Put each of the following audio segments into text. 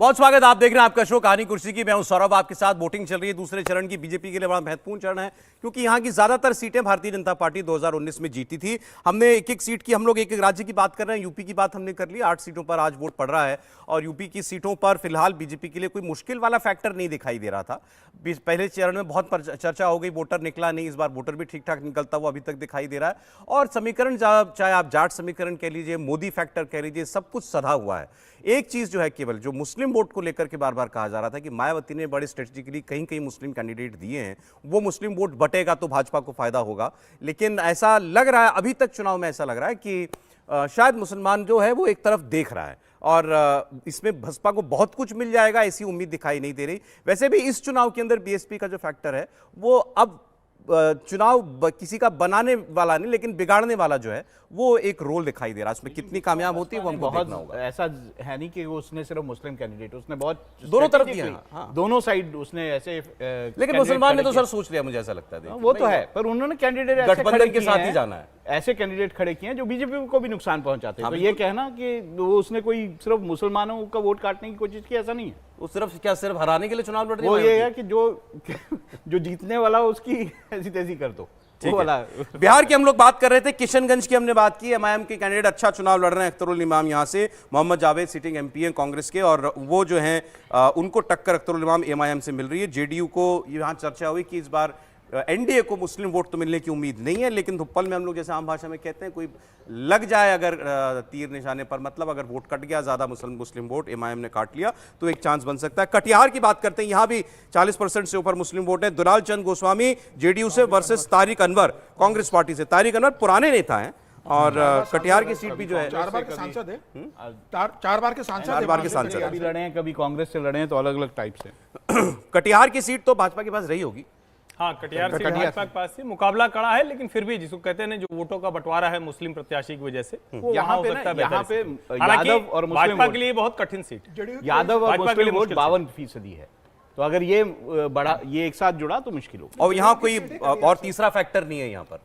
बहुत स्वागत। आप देख रहे हैं आपका शो कहानी कुर्सी की। मैं हूं सौरभ, आपके साथ। वोटिंग चल रही है दूसरे चरण की। बीजेपी के लिए बड़ा महत्वपूर्ण चरण है क्योंकि यहां की ज्यादातर सीटें भारतीय जनता पार्टी 2019 में जीती थी। हमने एक एक सीट की, हम लोग एक एक राज्य की बात कर रहे हैं। यूपी की बात हमने कर ली, 8 सीटों पर आज वोट पड़ रहा है और यूपी की सीटों पर फिलहाल बीजेपी के लिए कोई मुश्किल वाला फैक्टर नहीं दिखाई दे रहा था। पहले चरण में बहुत चर्चा हो गई, वोटर निकला नहीं। इस बार वोटर भी ठीक ठाक निकलता हुआ अभी तक दिखाई दे रहा है और समीकरण, चाहे आप जाट समीकरण कह लीजिए, मोदी फैक्टर कह लीजिए, सब कुछ सधा हुआ है। एक चीज जो है, केवल जो मुस्लिम वोट को लेकर के बार बार कहा जा रहा था कि मायावती ने बड़े स्ट्रेटेजिकली कहीं कहीं मुस्लिम कैंडिडेट दिए हैं, वो मुस्लिम वोट बटेगा तो भाजपा को फायदा होगा। लेकिन ऐसा लग रहा है, अभी तक चुनाव में ऐसा लग रहा है कि शायद मुसलमान जो है वो एक तरफ देख रहा है और इसमें बसपा को बहुत कुछ मिल जाएगा ऐसी उम्मीद दिखाई नहीं दे रही। वैसे भी इस चुनाव के अंदर बीएसपी का जो फैक्टर है वो अब चुनाव किसी का बनाने वाला नहीं लेकिन बिगाड़ने वाला जो है वो एक रोल दिखाई दे रहा है। उसमें कितनी कामयाब होती है वो हमको देखना होगा। ऐसा है नहीं कि उसने सिर्फ मुस्लिम कैंडिडेट, उसने बहुत दोनों तरफ दिया। हाँ। दोनों साइड उसने ऐसे लेकिन मुसलमान ने तो सर सोच लिया, मुझे ऐसा लगता है। वो तो है, पर उन्होंने कैंडिडेट गठबंधन के साथ ही जाना है। ऐसे कैंडिडेट खड़े किए हैं जो बीजेपी को भी नुकसान पहुंचाते हैं। तो ये कहना कि वो उसने कोई सिर्फ मुसलमानों का वोट काटने की कोशिश की, ऐसा नहीं है। वो सिर्फ हराने के लिए चुनाव लड़ रही है। वो ये है कि जो जीतने वाला उसकी ऐसी तैसी कर दो। बिहार की हम लोग बात कर रहे थे, किशनगंज की हमने बात की। एमआईएम के कैंडिडेट अच्छा चुनाव लड़ रहे हैं। अख्तरुल इमाम यहां से, मोहम्मद जावेद सिटिंग एमपी हैं कांग्रेस के और वो जो हैं उनको टक्कर अख्तरुल इमाम एमआईएम से मिल रही है। जेडीयू को यहां चर्चा हुई कि इस बार एनडीए को मुस्लिम वोट तो मिलने की उम्मीद नहीं है, लेकिन धुप्पल में हम लोग जैसे आम भाषा में कहते हैं कोई लग जाए अगर तीर निशाने पर, मतलब अगर वोट कट गया, ज्यादा मुस्लिम वोट एमआईएम ने काट लिया तो एक चांस बन सकता है। कटिहार की बात करते हैं, यहां भी 40% से ऊपर मुस्लिम वोट है। दुलाल चंद गोस्वामी जेडीयू से वर्सेस तारिक अनवर कांग्रेस पार्टी से। तारिक अनवर पुराने नेता हैं और कटिहार की सीट भी जो है 4 बार के सांसद है। 4 बार के सांसद कभी लड़े हैं, कभी कांग्रेस से लड़े हैं, तो अलग अलग टाइप से। कटिहार की सीट तो भाजपा के पास रही होगी। हाँ, कटिहार से भाजपा के पास से मुकाबला कड़ा है, लेकिन फिर भी जिसको कहते हैं जो वोटों का बंटवारा है मुस्लिम प्रत्याशी की वजह से, वो यहाँ हो पे सकता है यहाँ पे हालांकि यादव और मुस्लिम भाजपा के लिए बहुत कठिन सीट। यादव और मुस्लिम वोट 52% है, तो अगर ये बड़ा ये एक साथ जुड़ा तो मुश्किल होगा। और यहाँ कोई और तीसरा फैक्टर नहीं है यहाँ पर,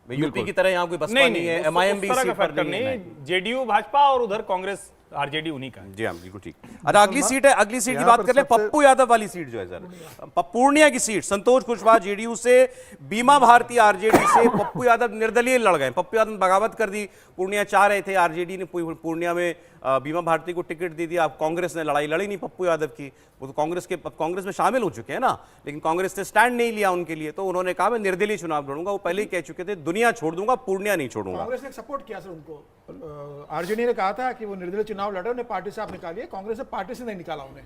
यूपी की तरह यहाँ कोई बसपा नहीं है, एमआईएम भी सीट पर नहीं है। जेडीयू भाजपा और उधर कांग्रेस आरजेडी उन्हीं का। जी हाँ, बिल्कुल ठीक। अच्छा, अगली सीट है, अगली सीट की बात कर ले। पप्पू यादव वाली सीट जो है सर, पूर्णिया की सीट, संतोष कुशवाहा जेडीयू से, बीमा भारती आरजेडी से। पप्पू यादव निर्दलीय लड़ गए। पप्पू यादव ने बगावत कर दी, पूर्णिया चाह रहे थे, आरजेडी ने पूर्णिया में बीमा भारती को टिकट दे दिया। अब कांग्रेस ने लड़ाई लड़ी नहीं पप्पू यादव की, वो तो कांग्रेस में शामिल हो चुके हैं ना, लेकिन कांग्रेस ने स्टैंड नहीं लिया उनके लिए, तो उन्होंने कहा मैं निर्दलीय चुनाव लड़ूंगा। वो पहले ही कह चुके थे दुनिया छोड़ दूंगा, पूर्णिया नहीं छोड़ूंगा। कांग्रेस ने सपोर्ट किया सर उनको। आरजेडी ने कहा था कि वो निर्दलीय चुनाव लड़े, उन्हें पार्टी से आप निकालिए। कांग्रेस ने पार्टी से नहीं निकाला उन्हें।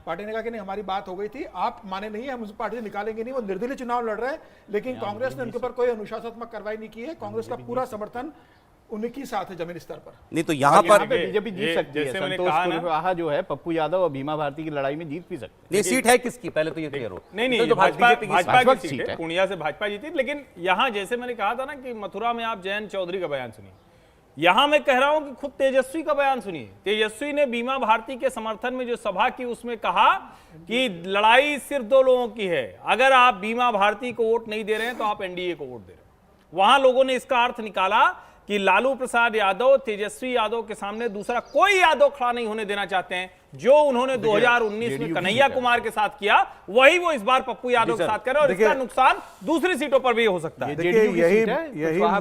पार्टी ने कहा कि नहीं, हमारी बात हो गई थी, आप माने नहीं, हम उस पार्टी से निकालेंगे नहीं। वो निर्दलीय चुनाव लड़ रहे हैं, लेकिन कांग्रेस ने उनके ऊपर कोई अनुशासनात्मक कार्रवाई नहीं की है। कांग्रेस का पूरा समर्थन उनके साथ है जमीनी स्तर पर। नहीं तो यहाँ पर बीजेपी जीत सकती है। संतोष कुशवाहा जो है पप्पू यादव और बीमा भारती की लड़ाई में जीत भी सकती है। ये सीट है किसकी, पहले तो ये क्लियर हो। नहीं, भाजपा की सीट है, पूर्णिया से भाजपा जीती। लेकिन यहाँ जैसे मैंने कहा था ना कि मथुरा में आप जयंत चौधरी का बयान सुनिए, यहां मैं कह रहा हूं कि खुद तेजस्वी का बयान सुनिए। तेजस्वी ने बीमा भारती के समर्थन में जो सभा की उसमें कहा कि लड़ाई सिर्फ 2 लोगों की है, अगर आप बीमा भारती को वोट नहीं दे रहे हैं तो आप एनडीए को वोट दे रहे हैं। वहां लोगों ने इसका अर्थ निकाला कि लालू प्रसाद यादव तेजस्वी यादव के सामने दूसरा कोई यादव खड़ा नहीं होने देना चाहते हैं। जो उन्होंने 2019 में कन्हैया कुमार के साथ किया, वही वो इस बार पप्पू यादव के साथ कर रहे हैं और इसका नुकसान दूसरी सीटों पर भी हो सकता है। यही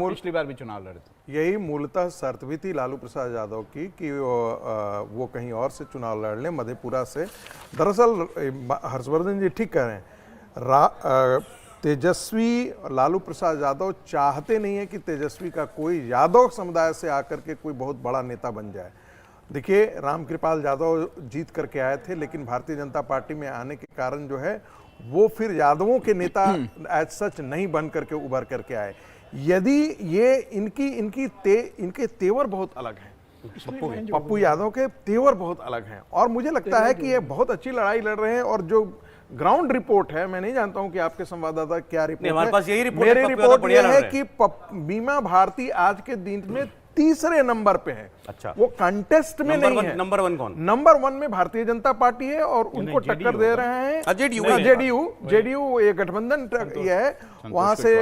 पिछली बार भी चुनाव लड़े थे। यही मूलतः शर्त भी थी लालू प्रसाद यादव की कि वो कहीं और से चुनाव लड़ लें, मधेपुरा से। दरअसल हर्षवर्धन जी ठीक कह रहे हैं, तेजस्वी लालू प्रसाद यादव चाहते नहीं है कि तेजस्वी का कोई यादव समुदाय से आकर के कोई बहुत बड़ा नेता बन जाए। देखिए, रामकृपाल यादव जीत करके आए थे, लेकिन भारतीय जनता पार्टी में आने के कारण जो है वो फिर यादवों के नेता एज सच नहीं बन करके उभर करके आए। यदि ये इनके तेवर बहुत अलग हैं, पप्पू यादव के तेवर बहुत अलग हैं, और मुझे लगता है कि ये बहुत अच्छी लड़ाई लड़ रहे हैं। और जो ग्राउंड रिपोर्ट है, मैं नहीं जानता हूं कि आपके संवाददाता क्या रिपोर्ट है, हमारे पास यही रिपोर्ट मेरी रिपोर्ट यह है कि बीमा भारती आज के दिन में तीसरे नंबर पे है। अच्छा। वो कंटेस्ट में नहीं है। नंबर वन कौन? नंबर 1 में भारतीय जनता पार्टी है और उनको टक्कर दे रहे हैं जेडीयू ये गठबंधन ये है, वहां से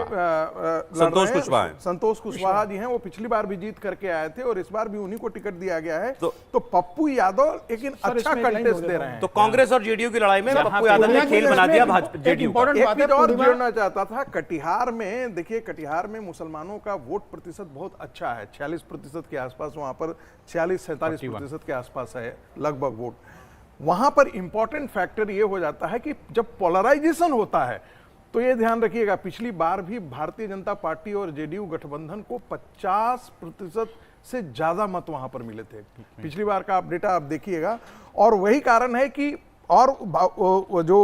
संतोष कुशवाहा जी हैं, वो पिछली बार भी जीत करके आए थे और इस बार भी उन्हीं को टिकट दिया गया है। तो पप्पू यादव लेकिन अच्छा कंटेस्ट दे रहे हैं। तो कांग्रेस और जेडीयू की लड़ाई में पप्पू यादव ने खेल बना दिया जेडीयू का। एक चीज और जोड़ना चाहता था, कटिहार में देखिए, कटिहार में मुसलमानों का वोट प्रतिशत बहुत अच्छा है, 46% के आसपास, वहां पर 46-47% के आसपास है लगभग वोट। वहां पर इंपॉर्टेंट फैक्टर ये हो जाता है कि जब पोलराइजेशन होता है तो ये ध्यान रखिएगा, पिछली बार भी भारतीय जनता पार्टी और जेडीयू गठबंधन को 50% से ज्यादा मत वहां पर मिले थे। पिछली बार का आप डेटा आप देखिएगा, और वही कारण है कि और जो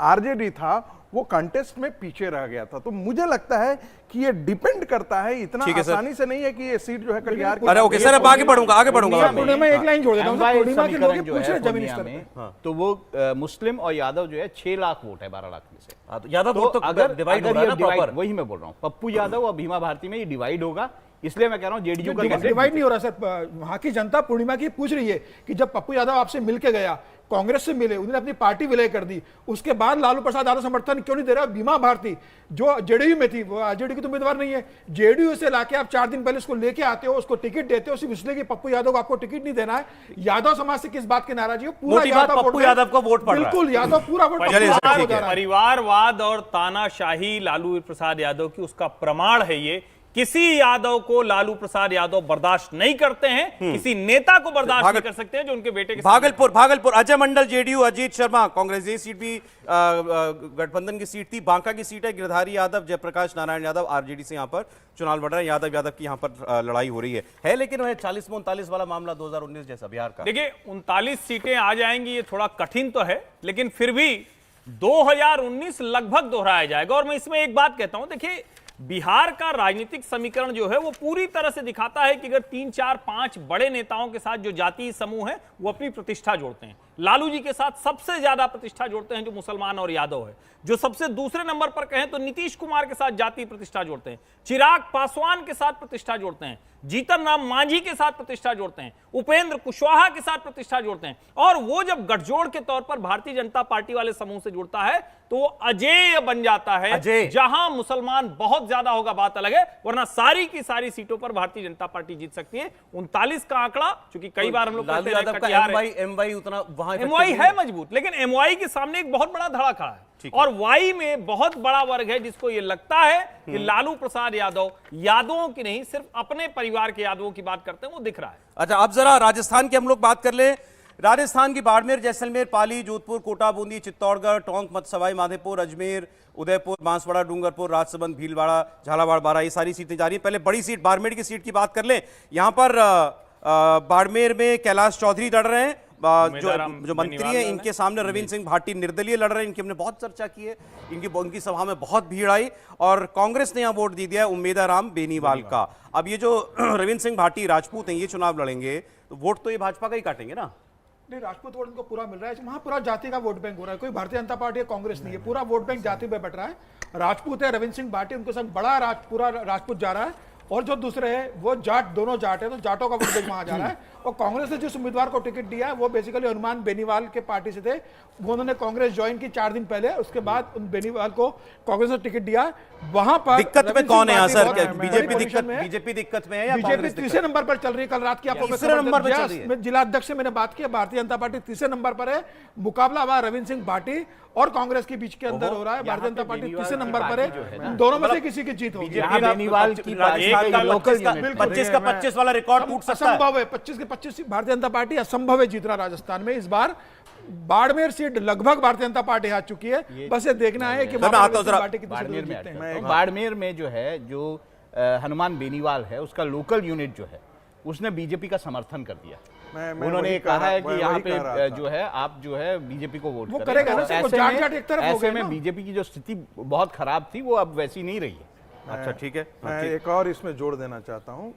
आरजेडी था वो कंटेस्ट में पीछे रह गया था। तो मुझे लगता है कि ये डिपेंड करता है, इतना आसानी से नहीं है कि ये सीट जो है कटिहार की। अरे ओके सर, अब आगे बढ़ूंगा। मैं एक लाइन जोड़ देता हूं, पूर्णिमा के लोग जो पूछ रहे है जमीनी पूर्णिया स्तर में, पे। तो वो मुस्लिम और यादव जो है 6 लाख वोट है 12 लाख में से। यादव वोट तो अगर डिवाइड हो रहा है ना प्रॉपर। वही मैं बोल रहा हूँ, पप्पू यादव और भीमा भारती में ये डिवाइड होगा, इसलिए मैं कह रहा हूँ जेडीयू का डिवाइड नहीं हो रहा सर। वहां की जनता पूर्णिमा की पूछ रही है कि जब पप्पू यादव आपसे मिलके गया, कांग्रेस से मिले, उन्होंने अपनी पार्टी विलय कर दी, उसके बाद लालू प्रसाद यादव समर्थन क्यों नहीं दे रहा? भीमा भारती जो जेडीयू में थी, वो आरजेडी की तो उम्मीदवार नहीं है, जेडीयू से लाके आप 4 दिन पहले उसको लेके आते हो, उसको टिकट देते हो सिर्फ इसलिए कि पप्पू यादव को आपको टिकट नहीं देना है। यादव समाज से किस बात की नाराजगी हो? पूरा पप्पू यादव को वोट पड़ रहा है। बिल्कुल, यादव पूरा वोट पप्पू यादव को जा रहा है। परिवारवाद और तानाशाही लालू प्रसाद यादव की उसका प्रमाण है ये। किसी यादव को लालू प्रसाद यादव बर्दाश्त नहीं करते हैं, किसी नेता को बर्दाश्त नहीं कर सकते हैं जो उनके बेटे के भागलपुर अजय मंडल जेडीयू, अजीत शर्मा कांग्रेस, ये सीट भी गठबंधन की सीट थी। बांका की सीट है, गिरधारी यादव, जयप्रकाश नारायण यादव आरजेडी से यहाँ पर चुनाव लड़ रहे हैं। यादव की यहाँ पर लड़ाई हो रही है लेकिन वह 40 में 39 वाला मामला 2019 जैसा बिहार का। देखिए 39 सीटें आ जाएंगी, ये थोड़ा कठिन तो है, लेकिन फिर भी 2019 लगभग दोहराया जाएगा। और मैं इसमें एक बात कहता हूं, देखिए बिहार का राजनीतिक समीकरण जो है वो पूरी तरह से दिखाता है कि अगर 3, 4, 5 बड़े नेताओं के साथ जो जातीय समूह है वो अपनी प्रतिष्ठा जोड़ते हैं। लालू जी के साथ सबसे ज्यादा प्रतिष्ठा जोड़ते हैं जो मुसलमान और यादव है। जो सबसे दूसरे नंबर पर कहें तो नीतीश कुमार के साथ जातीय प्रतिष्ठा जोड़ते हैं, चिराग पासवान के साथ प्रतिष्ठा जोड़ते हैं, जीतन राम मांझी के साथ प्रतिष्ठा जोड़ते हैं, उपेंद्र कुशवाहा के साथ प्रतिष्ठा जोड़ते हैं। और वो जब गठजोड़ के तौर पर भारतीय जनता पार्टी वाले समूह से जुड़ता है तो वो अजेय बन जाता है। जहां मुसलमान बहुत ज्यादा होगा बात अलग है, वरना सारी की सारी सीटों पर भारतीय जनता पार्टी जीत सकती है। 39 का आंकड़ा, क्योंकि कई बार हम लोग कहते हैं एमवाई उतना वहां एमवाई है मजबूत, लेकिन एमवाई के सामने एक बहुत बड़ा धड़ा खड़ा है। और वाई में बहुत बड़ा वर्ग है जिसको यह लगता है कि लालू प्रसाद यादव यादवों की नहीं सिर्फ अपने परिवार के यादवों की बात करते हैं, वो दिख रहा है। अच्छा, अब जरा राजस्थान की हम लोग बात कर लें। राजस्थान की बाड़मेर, जैसलमेर, पाली, जोधपुर, कोटा, बूंदी, चित्तौड़गढ़, टोंक, सवाई माधोपुर, अजमेर, उदयपुर, बांसवाड़ा, डूंगरपुर, राजसमंद, भीलवाड़ा, झालावाड़, बारां, ये सारी सीटें जा रही हैं। पहले बड़ी सीट बाड़मेर की सीट की बात कर लें। यहां पर बाड़मेर में कैलाश चौधरी लड़ रहे हैं, जो मंत्री हैं, इनके सामने रविंद्र सिंह भाटी निर्दलीय लड़ रहे हैं। इनकी हमने बहुत चर्चा की है, इनकी सभा में बहुत भीड़ आई और कांग्रेस ने यहां वोट दे दिया उम्मेदाराम बेनीवाल का। अब ये जो रविंद्र सिंह भाटी राजपूत हैं, ये चुनाव लड़ेंगे तो वोट तो ये भाजपा का ही काटेंगे ना? नहीं, राजपूत वोट उनको पूरा मिल रहा है, वहां पूरा जाति का वोट बैंक हो रहा है। कोई भारतीय जनता पार्टी या कांग्रेस नहीं है, पूरा वोट बैंक जाति पे बट रहा है। राजपूत है, रविंद्र सिंह भाटी, उनके संग बड़ा पूरा राजपूत जा रहा है। और जो दूसरे है वो जाट, दोनों जाट है, तो जाटों का वोट बैंक वहां जा रहा है। और कांग्रेस ने जिस उम्मीदवार को टिकट दिया है वो बेसिकली हनुमान बेनीवाल के पार्टी से थे। वो उन्होंने कांग्रेस ज्वाइन की 4 दिन पहले, उसके बाद उन बेनीवाल को कांग्रेस ने टिकट दिया। वहां पर दिक्कत में कौन है यहाँ सर? बीजेपी दिक्कत में है या बीजेपी तीसरे नंबर पर चल रही है? कल रात की आपको तीसरे नंबर पर चल रही है। जिला अध्यक्ष से मैंने बात की, भारतीय जनता पार्टी तीसरे नंबर पर है। मुकाबला वहां रविंद्र सिंह भाटी और कांग्रेस के बीच के अंदर हो रहा है। भारतीय जनता पार्टी तीसरे नंबर पर है, दोनों में से किसी की जीत होगी। 25 का 25 वाला रिकॉर्ड टूट सकता है। असंभव है, 25 के 25 भारतीय जनता पार्टी असंभव है जीतना राजस्थान में। इस बार बाड़मेर सीट लगभग भारतीय जनता पार्टी हार चुकी है। बस ये देखना है कि बाड़मेर में जो है, जो हनुमान बेनीवाल है, उसका लोकल यूनिट जो है उसने बीजेपी का समर्थन कर दिया। उन्होंने कहा है कि यहाँ पे जो है आप जो है बीजेपी को वोट करेगा ना। ऐसे में बीजेपी की जो स्थिति बहुत खराब थी वो अब वैसी नहीं रही है। अच्छा, ठीक है। मैं एक और इसमें जोड़ देना चाहता हूं,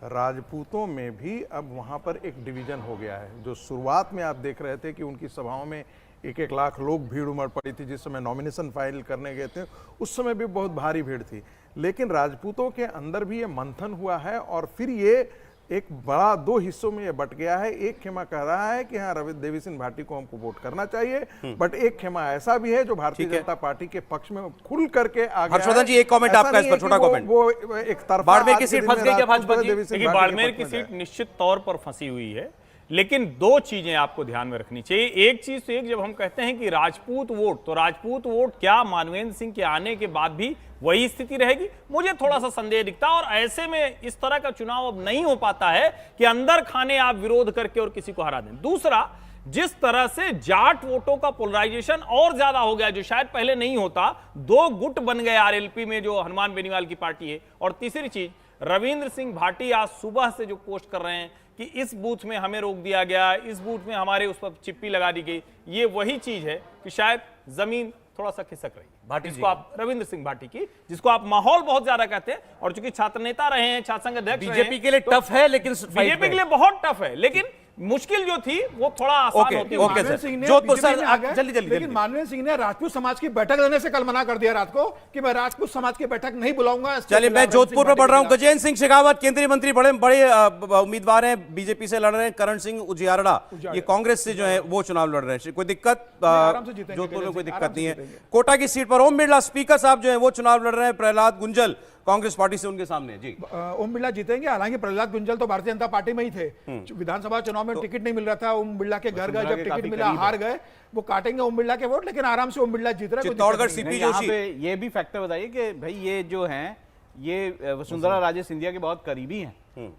राजपूतों में भी अब वहां पर एक डिवीजन हो गया है। जो शुरुआत में आप देख रहे थे कि उनकी सभाओं में 1-1 लाख लोग भीड़ उमड़ पड़ी थी। जिस समय नॉमिनेशन फाइल करने गए थे उस समय भी बहुत भारी भीड़ थी। लेकिन राजपूतों के अंदर भी ये मंथन हुआ है और फिर ये एक बड़ा 2 हिस्सों में ये बट गया है। एक खेमा कह रहा है कि हाँ देवी सिंह भाटी को हमको वोट करना चाहिए, बट एक खेमा ऐसा भी है जो भारतीय जनता पार्टी के पक्ष में खुल करके आ गया। हर्षवर्धन जी, एक कमेंट आपका इस पर, छोटा कमेंट। वो एक तरफा बाड़मेर की सीट फंस गई क्या भाजपा की? देखिए, बाड़मेर की सीट निश्चित तौर पर फंसी हुई है, लेकिन 2 चीजें आपको ध्यान में रखनी चाहिए। एक चीज तो जब हम कहते हैं कि राजपूत वोट, तो राजपूत वोट क्या मानवेंद्र सिंह के आने के बाद भी वही स्थिति रहेगी? मुझे थोड़ा सा संदेह दिखता, और ऐसे में इस तरह का चुनाव अब नहीं हो पाता है कि अंदर खाने आप विरोध करके और किसी को हरा दें। दूसरा, जिस तरह से जाट वोटों का पोलराइजेशन और ज्यादा हो गया, जो शायद पहले नहीं होता, 2 गुट बन गए आरएलपी में जो हनुमान बेनीवाल की पार्टी है। और तीसरी चीज, रविंद्र सिंह भाटी आज सुबह से जो पोस्ट कर रहे हैं कि इस बूथ में हमें रोक दिया गया, इस बूथ में हमारे उस पर चिप्पी लगा दी गई, ये वही चीज है कि शायद जमीन थोड़ा सा खिसक रही है भाटी जिसको आप रविंद्र सिंह भाटी की, जिसको आप माहौल बहुत ज्यादा कहते हैं। और चूंकि छात्र नेता रहे हैं, छात्र संघ अध्यक्ष बीजेपी के लिए टफ है, लेकिन बीजेपी के लिए बहुत टफ है, लेकिन मुश्किल जो थी वो थोड़ा आसान होती है। ओके सर, जोधपुर सर, जल्दी जल्दी। लेकिन मानवेंद्र सिंह ने राजपूत समाज की बैठक लेने से कल मना कर दिया रात को कि मैं राजपूत समाज की बैठक नहीं बुलाऊंगा। चलिए, मैं जोधपुर पर बढ़ रहा हूं। गजेंद्र सिंह शेखावत केंद्रीय मंत्री, बड़े उम्मीदवार हैं, बीजेपी से लड़ रहे हैं। करण सिंह उजियारड़ा ये कांग्रेस से जो है वो चुनाव लड़ रहे हैं। कोई दिक्कत जोधपुर में कोई दिक्कत नहीं है। कोटा की सीट पर ओम बिरला स्पीकर साहब जो है वो चुनाव लड़ रहे हैं। प्रहलाद गुंजल कांग्रेस पार्टी से उनके सामने जी। ओम बिरला जीतेंगे, हालांकि प्रहलाद गुंजल तो भारतीय जनता पार्टी में ही थे। विधानसभा चुनाव में टिकट नहीं मिल रहा था, ओम बिरला के घर गए, जब टिकट मिला हार गए। वो काटेंगे ओम बिरला के वोट, लेकिन आराम से ओम बिरला जीत रहा है। चित्तौड़गढ़ सीपी जोशी, ये भी फैक्टर बताइए कि भाई ये जो हैं ये वसुंधरा राजे सिंधिया के बहुत करीबी हैं,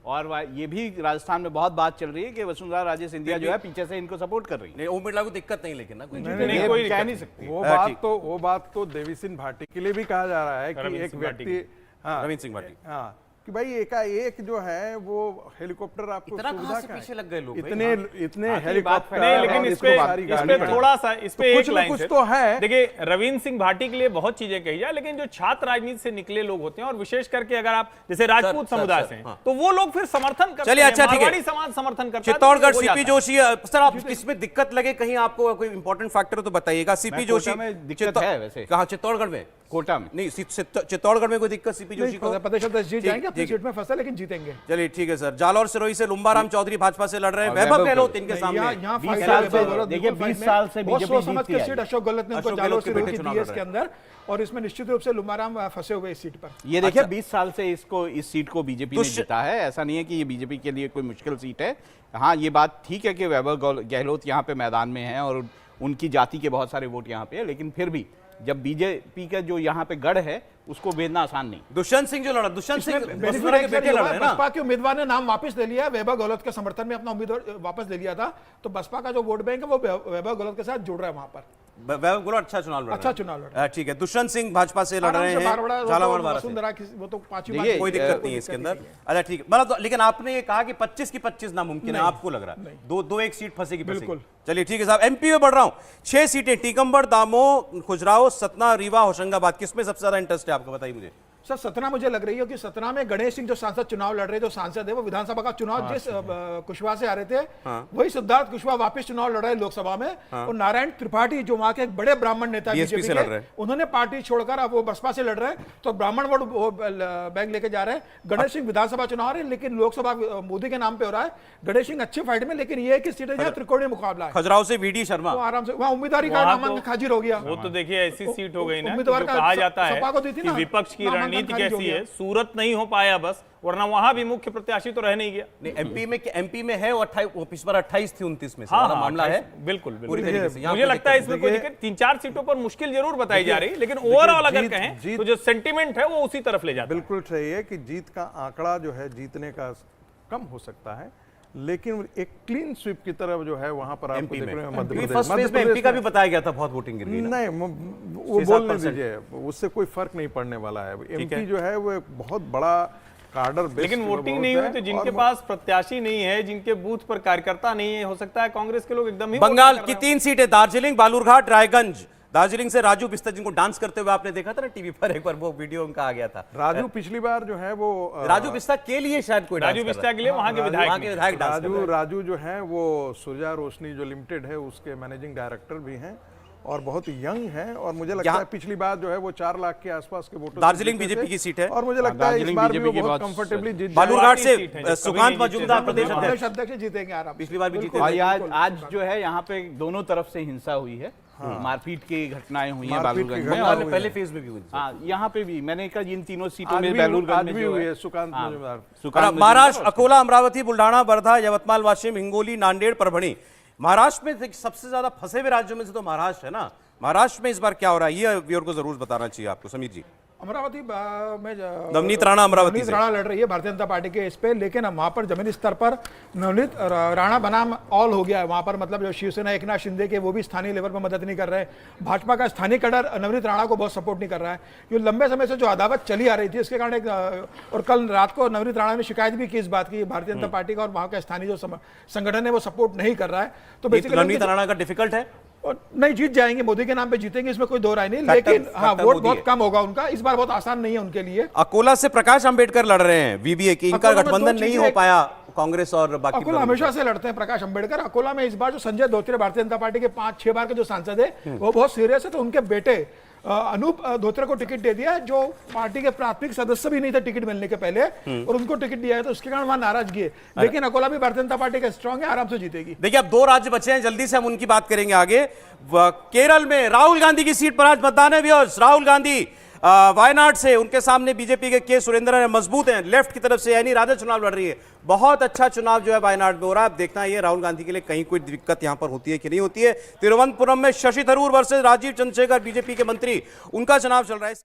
और ये भी राजस्थान में बहुत बात चल रही है कि वसुंधरा राजे सिंधिया जो है पीछे से इनको सपोर्ट कर रही है। ओम बिरला को दिक्कत नहीं, लेकिन ना कोई कोई कह नहीं सकती। वो बात तो देवी सिंह भाटी के लिए भी कहा जा रहा है कि एक व्यक्ति, रविंद्र सिंह भाटी, हाँ, कि भाई एकाएक जो है वो हेलीकॉप्टर आपको इतना सुविधा कहां से का है? पीछे लग गए लोग इतने हेलीकॉप्टर, नहीं, लेकिन इस पे थोड़ा सा इस पे एक लाइन कुछ तो है। देखिए, रविंद्र सिंह भाटी के लिए बहुत चीजें कही जाए, लेकिन जो छात्र राजनीति से निकले लोग होते हैं, और विशेष करके अगर आप जैसे राजपूत समुदाय से हैं, तो वो लोग फिर समर्थन करते हैं। चलिए, अच्छा, ठीक है, मारवाड़ी समाज समर्थन करता है। चित्तौड़गढ़ सीपी जोशी सर, आप किसमें दिक्कत लगे, कहीं आपको कोई इंपॉर्टेंट फैक्टर तो बताइएगा। सीपी जोशी में दिक्कत है वैसे। कहां? चित्तौड़गढ़ में? कोटा में नहीं, चित्तौड़गढ़ में कोई दिक्कत सीपी जोशी को? प्रदेश अध्यक्ष जीत जाएंगे, अपनी सीट में फंसे, लेकिन जीतेंगे। चलिए, ठीक है सर। जालौर सिरोही से लुम्बाराम चौधरी भाजपा से लड़ रहे हैं। वैभव गहलोत इनके सामने। यहाँ 20 साल से, देखिए 20 साल से बीजेपी समझ के सीट अशोक गहलोत ने उनको जालौर सिरोही की दी है इसके अंदर, और इसमें निश्चित रूप से लुम्बाराम फंसे हुए इस सीट पर। ये देखिए 20 साल से इस सीट को बीजेपी ने जीता है। ऐसा नहीं है कि ये बीजेपी के लिए कोई मुश्किल सीट है। हाँ, ये बात ठीक है कि वैभव गहलोत यहाँ पे मैदान में है और उनकी जाति के बहुत सारे वोट यहाँ पे है, लेकिन फिर भी जब बीजेपी का जो यहाँ पे गढ़ है उसको भेजना आसान नहीं। दुष्यंत सिंह जो लड़ा, दुष्यंत सिंह बसपा के उम्मीदवार ने नाम वापस ले लिया, वैभव गहलोत के समर्थन में अपना उम्मीदवार वापस ले लिया था, तो बसपा का जो वोट बैंक है वो वैभव गहलोत के साथ जुड़ रहा है वहां पर। वैभव गहलोत अच्छा चुनाव लड़ रहा है। ठीक है, दुष्यंत सिंह भाजपा से लड़ रहे हैं, झालावाड़ वाला से। वो तो पांचवी बार, कोई दिक्कत नहीं है इसके अंदर। अच्छा, ठीक है, मतलब लेकिन आपने ये कहा कि 25 की 25 नामुमकिन है, आपको लग रहा है दो एक सीट फंसेगी? बिल्कुल। चलिए, ठीक है साहब। एमपी में बढ़ रहा हूं। 6 सीटें, टीकमगढ़, दामोह, खुजराहो, सतना, रीवा, होशंगाबाद, किसमें सबसे ज्यादा इंटरेस्ट है आपका, बताइए मुझे। सर, सतना मुझे लग रही है कि सतना में गणेश सिंह जो सांसद चुनाव लड़ रहे, जो सांसद है वो विधानसभा का चुनाव जिस कुशवाहा से आ रहे थे, वही सिद्धार्थ कुशवाहा वापस चुनाव लड़ रहे लोकसभा में। और नारायण त्रिपाठी जो वहां के एक बड़े ब्राह्मण नेता बीजेपी के, उन्होंने पार्टी छोड़कर अब वो बसपा से लड़ रहे हैं, तो ब्राह्मण वोट बैंक लेके जा रहे हैं। गणेश सिंह विधानसभा चुनाव आ रहे हैं, लेकिन लोकसभा मोदी के नाम पे हो रहा है। गणेश सिंह अच्छी फाइट में, लेकिन ये कि सीटें जहाँ त्रिकोणीय मुकाबला है। खजुराहो से वीडी शर्मा आराम से वहां उम्मीदवारी का नामांकन हाजिर हो गया। वो तो देखिए ऐसी सीट हो गई ना, कहा जाता है कि विपक्ष की रणनीति कैसी है, सूरत नहीं हो पाया बस, वरना वहां भी मुख्य प्रत्याशी तो रह नहीं गया। नहीं, एमपी में है 28 थी 29 में से मामला है। बिल्कुल मुझे लगता है इसमें कोई दिक्कत 3-4 सीटों पर मुश्किल जरूर बताई जा रही है, लेकिन ओवरऑल अगर कहें तो जो सेंटिमेंट है वो उसी तरफ ले जाता है। बिल्कुल सही है कि जीत का आंकड़ा जो है जीतने का कम हो सकता है, लेकिन एक क्लीन स्वीप की तरफ जो है वहां पर आपको देखने में मध्य प्रदेश में एमपी का भी बताया गया था, बहुत वोटिंग गिर गई। नहीं, वो बोलने दीजिए, उससे कोई फर्क नहीं पड़ने वाला है। एमपी जो है वो एक बहुत बड़ा कार्डर, लेकिन वोटिंग नहीं हुई तो जिनके पास प्रत्याशी नहीं है, जिनके बूथ पर कार्यकर्ता नहीं है, हो सकता है कांग्रेस के लोग एकदम ही। बंगाल की 3 सीटें, दार्जिलिंग, बालूरघाट, रायगंज, दार्जिलिंग से राजू बिस्ता, जिनको डांस करते हुए आपने देखा था ना टीवी पर, एक बार वो वीडियो उनका आ गया था। राजू पिछली बार जो है वो राजू बिस्ता के लिए शायद कोई राजू बिस्ता के लिए वहां के विधायक डांस कर रहे हैं। राजू जो है वो सुरजा रोशनी जो लिमिटेड है उसके मैनेजिंग डायरेक्टर भी हैं और बहुत यंग हैं, और मुझे लगता है पिछली बार जो है वो 4 लाख के आसपास के वोटर दार्जिलिंग बीजेपी की सीट है, और मुझे लगता है इस बार भी वो बहुत कंफर्टेबली जीत जाएंगे। बालूरघाट से सुकांत मजूमदार प्रदेश प्रदेश अध्यक्ष जीतेंगे आराम से। पिछली बार भी जीते और थे। आज जो है यहाँ पे दोनों तरफ से हिंसा हुई है, मारपीट की घटनाएं हुई हैं मारपीट की बालूरगंज में, घटना और पहले फेज में भी हुई थी। हाँ यहाँ पे भी मैंने कहा इन तीनों सीटों आज में भी बालूरगंज में जो हुई है है सुकांत मजूमदार। और सुकांत महाराष्ट्र अकोला, अमरावती, बुल्ढाना, वर्धा, यवतमाल, वाशिम, हिंगोली, नांदेड़, परभणी। महाराष्ट्र में सबसे ज्यादा फंसे हुए राज्यों में से तो महाराष्ट्र है ना। महाराष्ट्र में इस बार क्या हो रहा है, ये व्यूअर को जरूर बताना चाहिए आपको। समीर जी, अमरावती में नवनीत राणा अमरावती नवनीत से। राणा लड़ रही है भारतीय जनता पार्टी के इस पे, लेकिन वहां पर जमीनी स्तर पर नवनीत राणा बनाम ऑल हो गया है वहां पर। मतलब जो शिवसेना एकनाथ शिंदे के वो भी स्थानीय लेवल पर मदद नहीं कर रहे हैं। भाजपा का स्थानीय कैडर नवनीत राणा को बहुत सपोर्ट नहीं कर रहा है। ये लंबे समय से जो अदावत चली आ रही थी, इसके कारण और कल रात को नवनीत राणा ने शिकायत भी की इस बात की भारतीय जनता पार्टी का और वहां का स्थानीय जो संगठन है वो सपोर्ट नहीं कर रहा है। तो नवनीत राणा का डिफिकल्ट है, और नहीं जीत जाएंगे, मोदी के नाम पे जीतेंगे, इसमें कोई दो राय नहीं, लेकिन हाँ वोट मोदी बहुत है। कम होगा उनका, इस बार बहुत आसान नहीं है उनके लिए। अकोला से प्रकाश अंबेडकर लड़ रहे हैं वीवीए की, इनका अकोला में गठबंधन दो नहीं चीजें- हो पाया कांग्रेस और बाकी अकोला हमेशा से लड़ते हैं प्रकाश अंबेडकर। अकोला में इस बार जो संजय धोत्रे भारतीय जनता पार्टी के 5-6 बार के जो सांसद है वो बहुत सीरियस है, तो उनके बेटे अनूप धोत्रे को टिकट दे दिया है, जो पार्टी के प्राथमिक सदस्य भी नहीं थे टिकट मिलने के पहले, और उनको टिकट दिया है, तो उसके कारण वहां नाराजगी है। लेकिन अकोला भी भारतीय जनता पार्टी का स्ट्रांग है, आराम से जीतेगी। देखिए अब 2 राज्य बचे हैं, जल्दी से हम उनकी बात करेंगे आगे। केरल में राहुल गांधी की सीट पर आज मतदान है व्यूअर्स। राहुल गांधी वायनाड से, उनके सामने बीजेपी के सुरेंद्रन मजबूत हैं, लेफ्ट की तरफ से यानी राजा चुनाव लड़ रही है। बहुत अच्छा चुनाव जो है वायनाड में हो रहा है। अब देखना है ये राहुल गांधी के लिए कहीं कोई दिक्कत यहां पर होती है कि नहीं होती है। तिरुवनंतपुरम में शशि थरूर वर्सेस राजीव चंद्रशेखर, बीजेपी के मंत्री, उनका चुनाव चल रहा है।